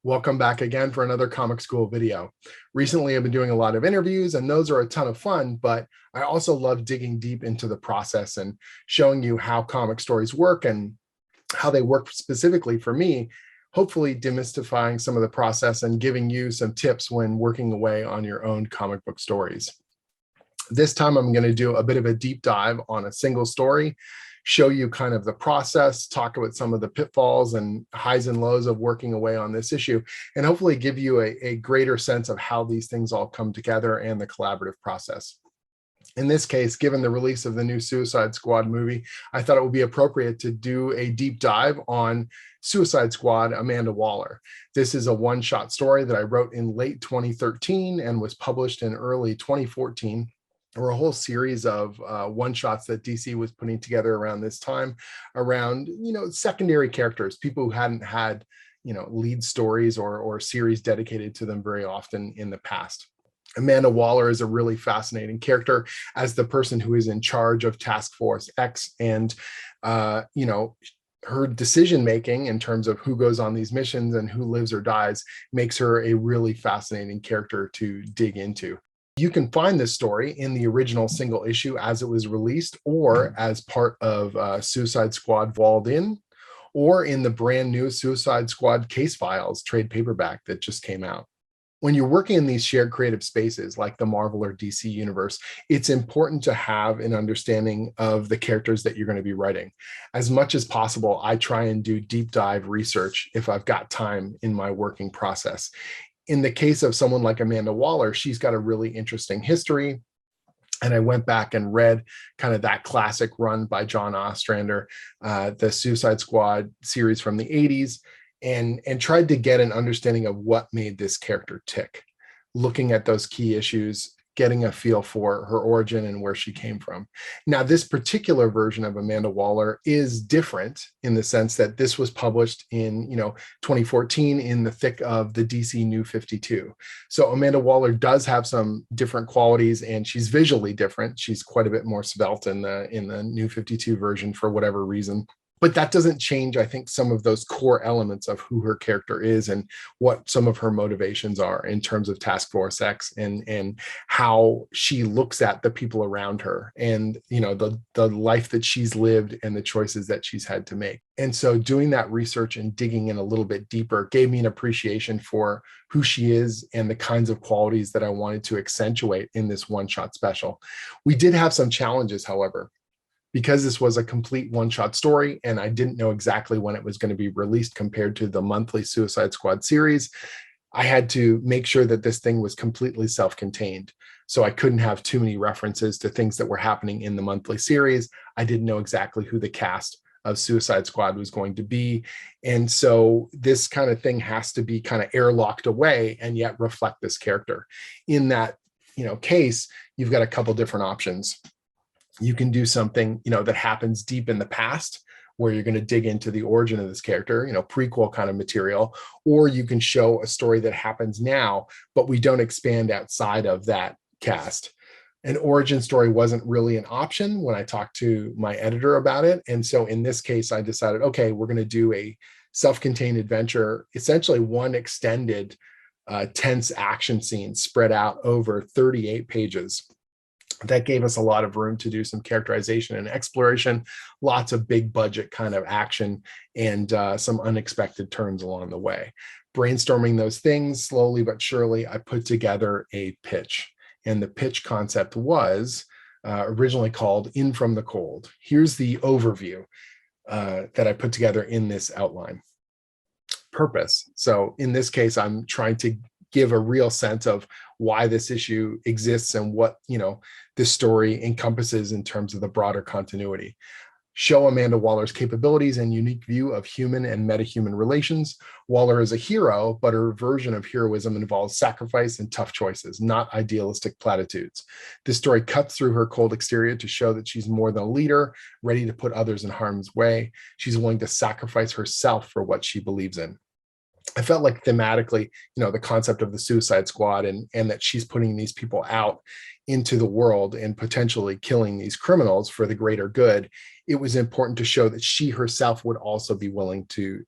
Welcome back again for another Comic School video. Recently, I've been doing a lot of interviews, and those are a ton of fun, but I also love digging deep into the process and showing you how comic stories work and how they work specifically for me, hopefully demystifying some of the process and giving you some tips when working away on your own comic book stories. This time, I'm going to do a bit of a deep dive on a single story, show you kind of the process, talk about some of the pitfalls and highs and lows of working away on this issue, and hopefully give you a greater sense of how these things all come together and the collaborative process. In this case, given the release of the new Suicide Squad movie, I thought it would be appropriate to do a deep dive on Suicide Squad, Amanda Waller. This is a one-shot story that I wrote in late 2013 and was published in early 2014. There were a whole series of one-shots that DC was putting together around this time around, secondary characters, people who hadn't had, lead stories or series dedicated to them very often in the past. Amanda Waller is a really fascinating character as the person who is in charge of Task Force X, and her decision-making in terms of who goes on these missions and who lives or dies makes her a really fascinating character to dig into. You can find this story in the original single issue as it was released, or as part of Suicide Squad Walled In, or in the brand new Suicide Squad Case Files trade paperback that just came out. When you're working in these shared creative spaces like the Marvel or DC universe, it's important to have an understanding of the characters that you're going to be writing. As much as possible, I try and do deep dive research if I've got time in my working process. In the case of someone like Amanda Waller, she's got a really interesting history. And I went back and read kind of that classic run by John Ostrander, the Suicide Squad series from the 80s, and tried to get an understanding of what made this character tick, looking at those key issues, getting a feel for her origin and where she came from. Now, this particular version of Amanda Waller is different in the sense that this was published in 2014 in the thick of the DC New 52. So Amanda Waller does have some different qualities, and she's visually different. She's quite a bit more svelte in the New 52 version for whatever reason. But that doesn't change, I think, some of those core elements of who her character is and what some of her motivations are in terms of Task Force X and how she looks at the people around her and, the life that she's lived and the choices that she's had to make. And so doing that research and digging in a little bit deeper gave me an appreciation for who she is and the kinds of qualities that I wanted to accentuate in this one-shot special. We did have some challenges, however. Because this was a complete one-shot story and I didn't know exactly when it was going to be released compared to the monthly Suicide Squad series, I had to make sure that this thing was completely self-contained. So I couldn't have too many references to things that were happening in the monthly series. I didn't know exactly who the cast of Suicide Squad was going to be. And so this kind of thing has to be kind of airlocked away and yet reflect this character. In that, case, you've got a couple different options. You can do something, that happens deep in the past where you're going to dig into the origin of this character, prequel kind of material, or you can show a story that happens now, but we don't expand outside of that cast. An origin story wasn't really an option when I talked to my editor about it. And so in this case, I decided, okay, we're going to do a self-contained adventure, essentially one extended tense action scene spread out over 38 pages. That gave us a lot of room to do some characterization and exploration, lots of big budget kind of action, and some unexpected turns along the way. Brainstorming those things slowly but surely, I put together a pitch. And the pitch concept was originally called In From the Cold. Here's the overview that I put together in this outline. Purpose. So in this case, I'm trying to give a real sense of why this issue exists and what this story encompasses in terms of the broader continuity. Show Amanda Waller's capabilities and unique view of human and metahuman relations. Waller is a hero, but her version of heroism involves sacrifice and tough choices, not idealistic platitudes. This story cuts through her cold exterior to show that she's more than a leader, ready to put others in harm's way. She's willing to sacrifice herself for what she believes in. I felt like thematically, the concept of the Suicide Squad and that she's putting these people out into the world and potentially killing these criminals for the greater good, it was important to show that she herself would also be willing to,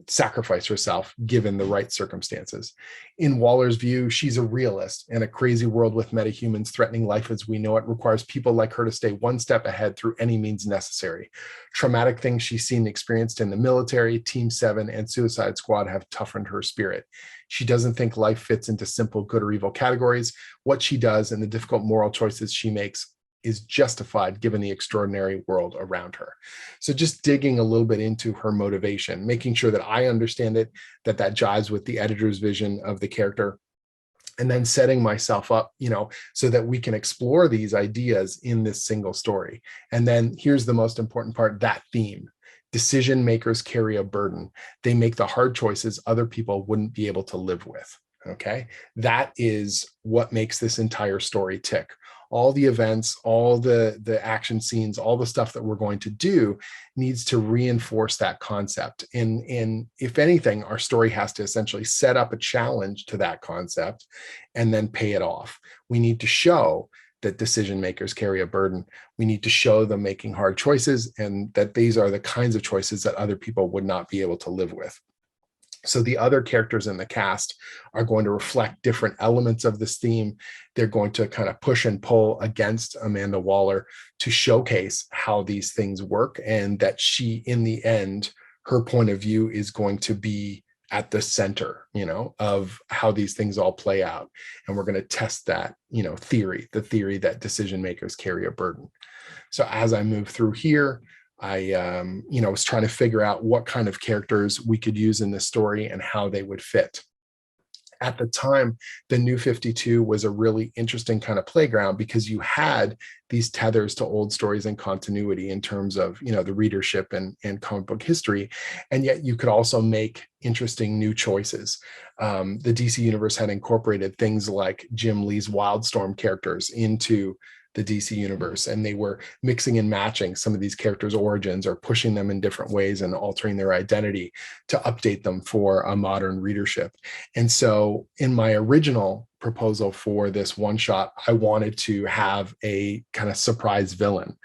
sacrifice herself given the right circumstances. In Waller's view, she's a realist, and a crazy world with metahumans threatening life as we know it requires people like her to stay one step ahead through any means necessary. Traumatic things she's seen and experienced in the military, Team 7, and Suicide Squad have toughened her spirit. She doesn't think life fits into simple good or evil categories. What she does and the difficult moral choices she makes is justified given the extraordinary world around her. So just digging a little bit into her motivation, making sure that I understand it, that jives with the editor's vision of the character, and then setting myself up, so that we can explore these ideas in this single story. And then here's the most important part, that theme. Decision makers carry a burden. They make the hard choices other people wouldn't be able to live with. Okay. That is what makes this entire story tick. All the events, all the action scenes, all the stuff that we're going to do needs to reinforce that concept. And if anything, our story has to essentially set up a challenge to that concept and then pay it off. We need to show that decision makers carry a burden. We need to show them making hard choices and that these are the kinds of choices that other people would not be able to live with. So the other characters in the cast are going to reflect different elements of this theme. They're going to kind of push and pull against Amanda Waller to showcase how these things work, and that she, in the end, her point of view is going to be at the center, of how these things all play out. And we're going to test that, theory, the theory that decision makers carry a burden. So as I move through here, I was trying to figure out what kind of characters we could use in this story and how they would fit. At the time, the New 52 was a really interesting kind of playground because you had these tethers to old stories and continuity in terms of, the readership and comic book history. And yet you could also make interesting new choices. The DC universe had incorporated things like Jim Lee's Wildstorm characters into the DC universe, and they were mixing and matching some of these characters' origins or pushing them in different ways and altering their identity to update them for a modern readership. And so in my original proposal for this one shot, I wanted to have a kind of surprise villain.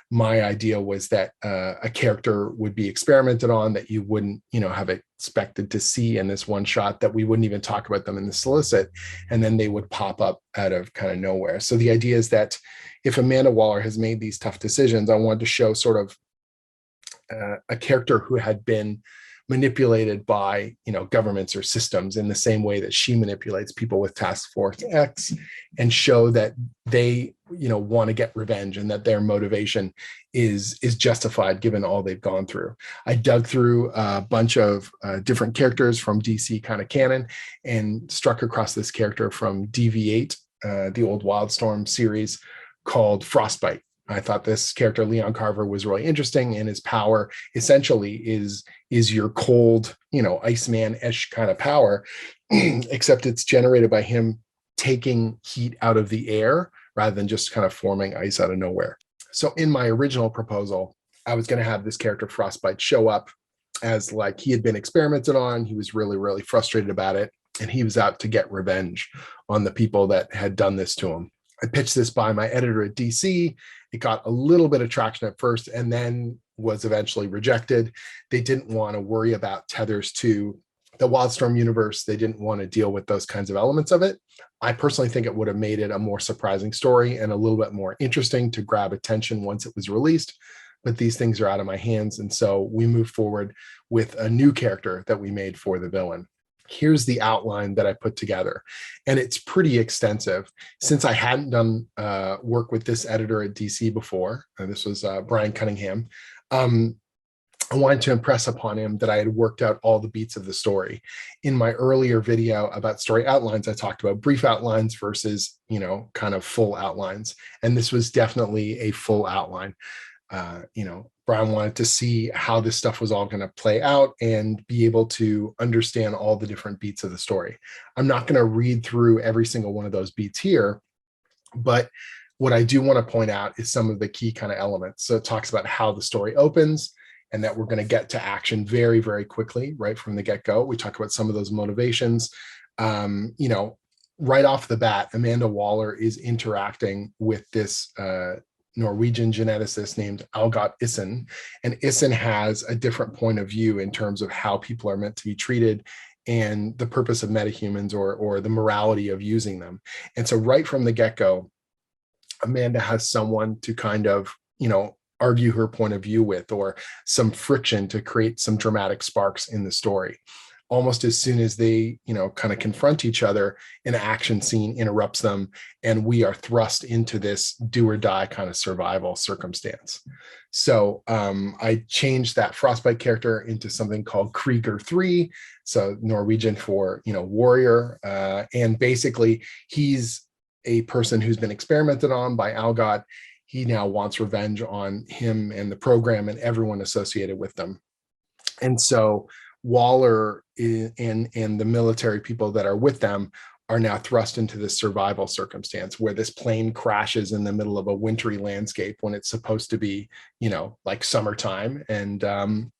My idea was that a character would be experimented on that you wouldn't, have expected to see in this one shot, that we wouldn't even talk about them in the solicit, and then they would pop up out of kind of nowhere. So the idea is that if Amanda Waller has made these tough decisions, I wanted to show sort of a character who had been manipulated by governments or systems in the same way that she manipulates people with Task Force X, and show that they want to get revenge and that their motivation is justified given all they've gone through. I dug through a bunch of different characters from DC kind of canon and struck across this character from DV8, the old Wildstorm series, called Frostbite. I thought this character, Leon Carver, was really interesting, and his power essentially is your cold, Iceman-ish kind of power, except it's generated by him taking heat out of the air rather than just kind of forming ice out of nowhere. So in my original proposal, I was going to have this character Frostbite show up as like he had been experimented on. He was really, really frustrated about it, and he was out to get revenge on the people that had done this to him. I pitched this by my editor at DC. It got a little bit of traction at first and then was eventually rejected. They didn't want to worry about tethers to the Wildstorm universe. They didn't want to deal with those kinds of elements of it. I personally think it would have made it a more surprising story and a little bit more interesting to grab attention once it was released. But these things are out of my hands. And so we moved forward with a new character that we made for the villain. Here's the outline that I put together, and it's pretty extensive. Since I hadn't done work with this editor at DC before, this was Brian Cunningham, I wanted to impress upon him that I had worked out all the beats of the story. In my earlier video about story outlines, I talked about brief outlines versus, kind of full outlines, and this was definitely a full outline. Brian wanted to see how this stuff was all going to play out and be able to understand all the different beats of the story. I'm not going to read through every single one of those beats here, but what I do want to point out is some of the key kind of elements. So it talks about how the story opens and that we're going to get to action very, very quickly, right from the get-go. We talk about some of those motivations. Right off the bat, Amanda Waller is interacting with this Norwegian geneticist named Algot Issen. And Issen has a different point of view in terms of how people are meant to be treated and the purpose of metahumans, or the morality of using them. And so right from the get-go, Amanda has someone to kind of, argue her point of view with, or some friction to create some dramatic sparks in the story. Almost as soon as they, kind of confront each other, an action scene interrupts them, and we are thrust into this do or die kind of survival circumstance. So I changed that Frostbite character into something called Krieger 3, so Norwegian for, warrior. And basically, he's a person who's been experimented on by Algot. He now wants revenge on him and the program and everyone associated with them. And so Waller and the military people that are with them are now thrust into this survival circumstance where this plane crashes in the middle of a wintry landscape when it's supposed to be, like summertime. And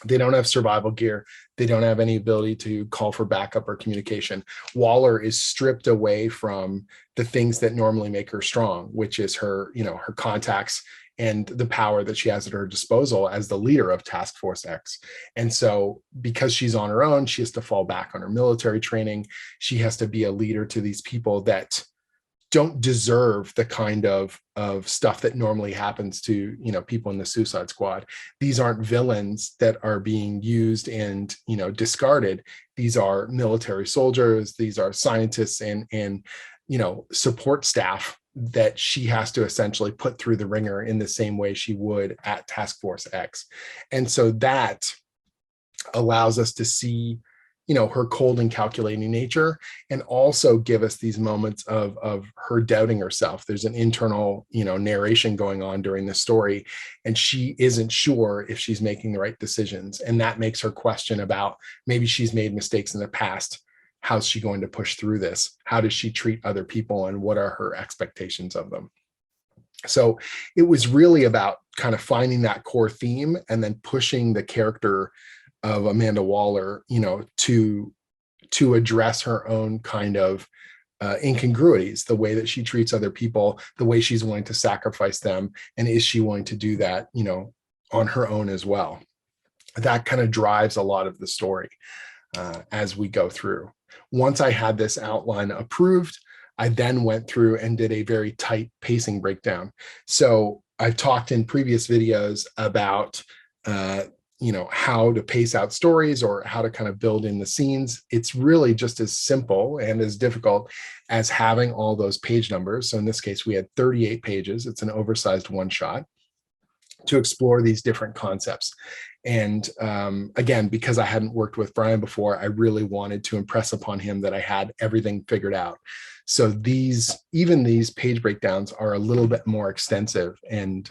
they don't have survival gear. They don't have any ability to call for backup or communication. Waller is stripped away from the things that normally make her strong, which is her, her contacts and the power that she has at her disposal as the leader of Task Force X. And so because she's on her own, she has to fall back on her military training. She has to be a leader to these people that don't deserve the kind of stuff that normally happens to, people in the Suicide Squad. These aren't villains that are being used and, discarded. These are military soldiers. These are scientists and support staff that she has to essentially put through the ringer in the same way she would at Task Force X. And so that allows us to see, her cold and calculating nature, and also give us these moments of her doubting herself. There's an internal, narration going on during the story, and she isn't sure if she's making the right decisions. And that makes her question about maybe she's made mistakes in the past. How's she going to push through this? How does she treat other people, and what are her expectations of them? So it was really about kind of finding that core theme and then pushing the character of Amanda Waller, to address her own kind of incongruities, the way that she treats other people, the way she's willing to sacrifice them, and is she willing to do that, on her own as well? That kind of drives a lot of the story as we go through. Once I had this outline approved, I then went through and did a very tight pacing breakdown. So I've talked in previous videos about how to pace out stories or how to kind of build in the scenes. It's really just as simple and as difficult as having all those page numbers. So in this case, we had 38 pages. It's an oversized one shot to explore these different concepts. And again, because I hadn't worked with Brian before, I really wanted to impress upon him that I had everything figured out. So even these page breakdowns are a little bit more extensive and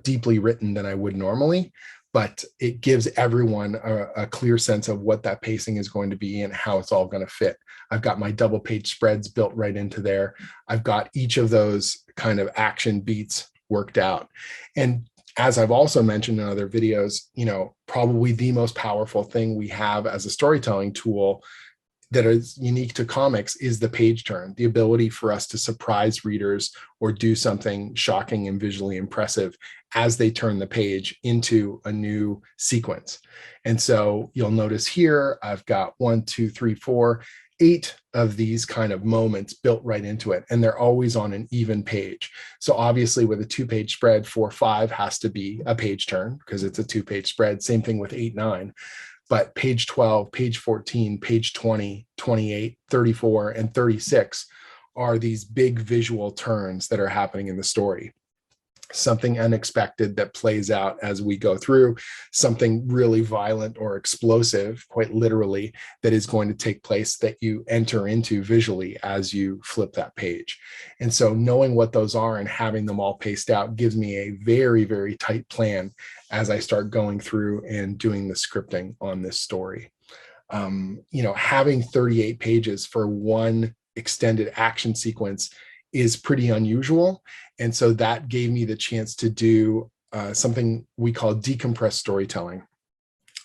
deeply written than I would normally, but it gives everyone a clear sense of what that pacing is going to be and how it's all going to fit. I've got my double page spreads built right into there. I've got each of those kind of action beats worked out. And as I've also mentioned in other videos, probably the most powerful thing we have as a storytelling tool that is unique to comics is the page turn, the ability for us to surprise readers or do something shocking and visually impressive as they turn the page into a new sequence. And so you'll notice here, I've got 8 of these kind of moments built right into it, and they're always on an even page. So obviously with a 2-page spread, 4-5 has to be a page turn because it's a 2-page spread. Same thing with 8-9. But page 12, page 14, page 20, 28, 34, and 36 are these big visual turns that are happening in the story. Something unexpected that plays out as we go through, something really violent or explosive, quite literally, that is going to take place that you enter into visually as you flip that page. And so knowing what those are and having them all paced out gives me a very, very tight plan as I start going through and doing the scripting on this story. Having 38 pages for one extended action sequence is pretty unusual. And so that gave me the chance to do something we call decompressed storytelling.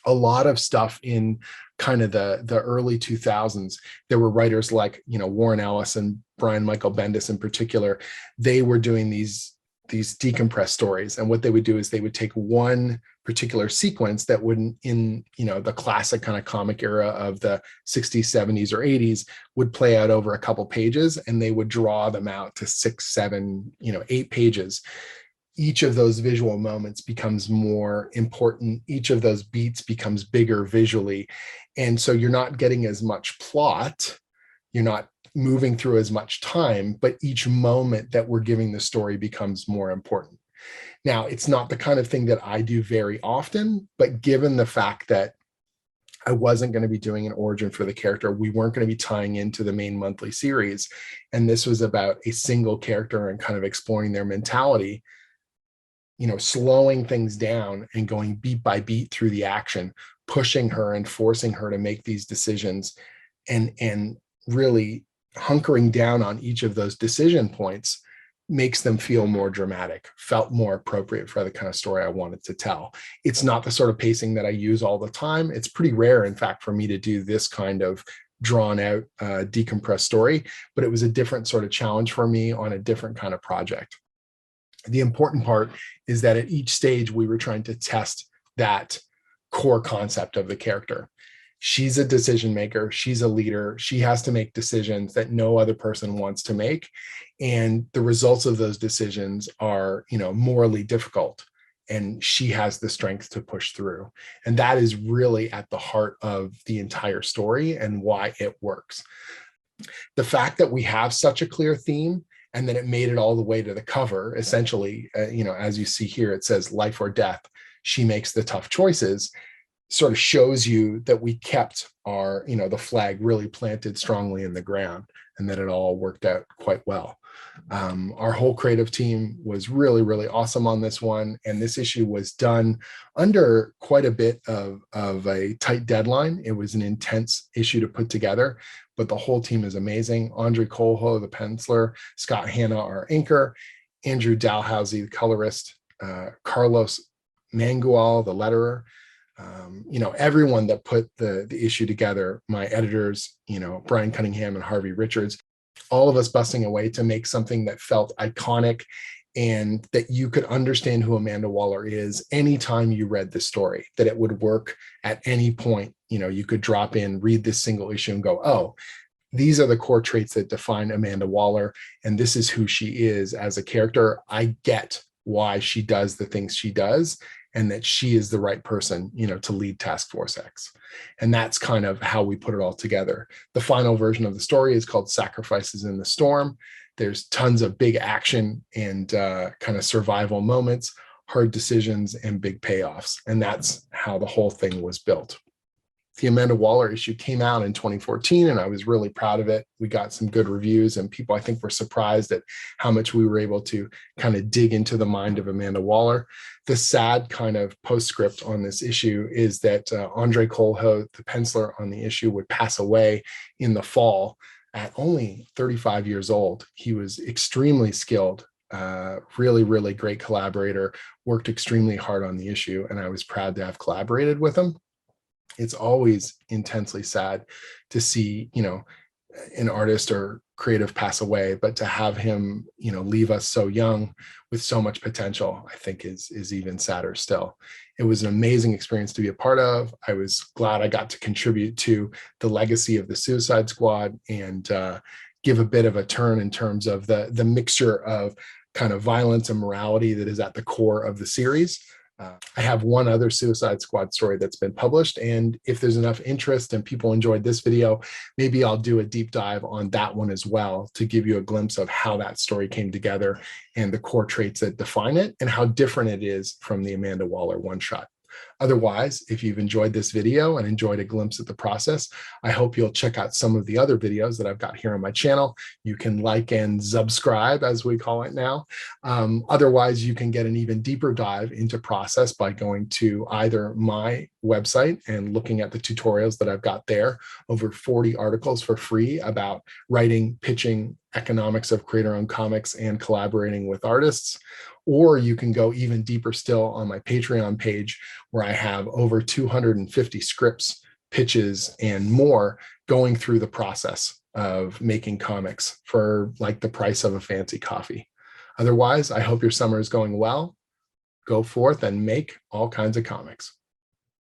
A lot of stuff in kind of the early 2000s, there were writers like, Warren Ellis and Brian Michael Bendis in particular. They were doing these these decompressed stories. And what they would do is they would take one particular sequence that wouldn't, in the classic kind of comic era of the 60s, 70s, or 80s, would play out over a couple pages, and they would draw them out to 6, 7, 8 pages. Each of those visual moments becomes more important. Each of those beats becomes bigger visually. And so you're not getting as much plot. You're not moving through as much time, but each moment that we're giving the story becomes more important. Now, it's not the kind of thing that I do very often, but given the fact that I wasn't going to be doing an origin for the character, we weren't going to be tying into the main monthly series, and this was about a single character and kind of exploring their mentality, slowing things down and going beat by beat through the action, pushing her and forcing her to make these decisions, and really hunkering down on each of those decision points makes them feel more dramatic, felt more appropriate for the kind of story I wanted to tell. It's not the sort of pacing that I use all the time. It's pretty rare, in fact, for me to do this kind of drawn out, decompressed story, but it was a different sort of challenge for me on a different kind of project. The important part is that at each stage, we were trying to test that core concept of the character. She's a decision maker. She's a leader. She has to make decisions that no other person wants to make. And the results of those decisions are, morally difficult. And she has the strength to push through. And that is really at the heart of the entire story and why it works. The fact that we have such a clear theme, and then it made it all the way to the cover, essentially, as you see here, it says life or death. She makes the tough choices, sort of shows you that we kept our, the flag really planted strongly in the ground, and that it all worked out quite well. Our whole creative team was really, really awesome on this one. And this issue was done under quite a bit of a tight deadline. It was an intense issue to put together, but the whole team is amazing. Andre Colho, the penciler, Scott Hanna, our inker, Andrew Dalhousie, the colorist, Carlos Mangual, the letterer, everyone that put the issue together, my editors, Brian Cunningham and Harvey Richards, all of us busting away to make something that felt iconic and that you could understand who Amanda Waller is anytime you read the story, that it would work at any point. You could drop in, read this single issue and go, oh, these are the core traits that define Amanda Waller, and this is who she is as a character. I get why she does the things she does, and that she is the right person, to lead Task Force X. And that's kind of how we put it all together. The final version of the story is called Sacrifices in the Storm. There's tons of big action and kind of survival moments, hard decisions, and big payoffs. And that's how the whole thing was built. The Amanda Waller issue came out in 2014, and I was really proud of it. We got some good reviews, and people, I think, were surprised at how much we were able to kind of dig into the mind of Amanda Waller. The sad kind of postscript on this issue is that Andre Colho, the penciler on the issue, would pass away in the fall at only 35 years old. He was extremely skilled, really, really great collaborator, worked extremely hard on the issue, and I was proud to have collaborated with him. It's always intensely sad to see, an artist or creative pass away, but to have him, leave us so young with so much potential, I think is even sadder still. It was an amazing experience to be a part of. I was glad I got to contribute to the legacy of the Suicide Squad and give a bit of a turn in terms of the mixture of kind of violence and morality that is at the core of the series. I have one other Suicide Squad story that's been published, and if there's enough interest and people enjoyed this video, maybe I'll do a deep dive on that one as well to give you a glimpse of how that story came together and the core traits that define it and how different it is from the Amanda Waller one-shot. Otherwise, if you've enjoyed this video and enjoyed a glimpse at the process, I hope you'll check out some of the other videos that I've got here on my channel. You can like and subscribe, as we call it now. Otherwise, you can get an even deeper dive into process by going to either my website and looking at the tutorials that I've got there, over 40 articles for free about writing, pitching, economics of creator-owned comics, and collaborating with artists. Or you can go even deeper still on my Patreon page, where I have over 250 scripts, pitches, and more going through the process of making comics for like the price of a fancy coffee. Otherwise, I hope your summer is going well. Go forth and make all kinds of comics.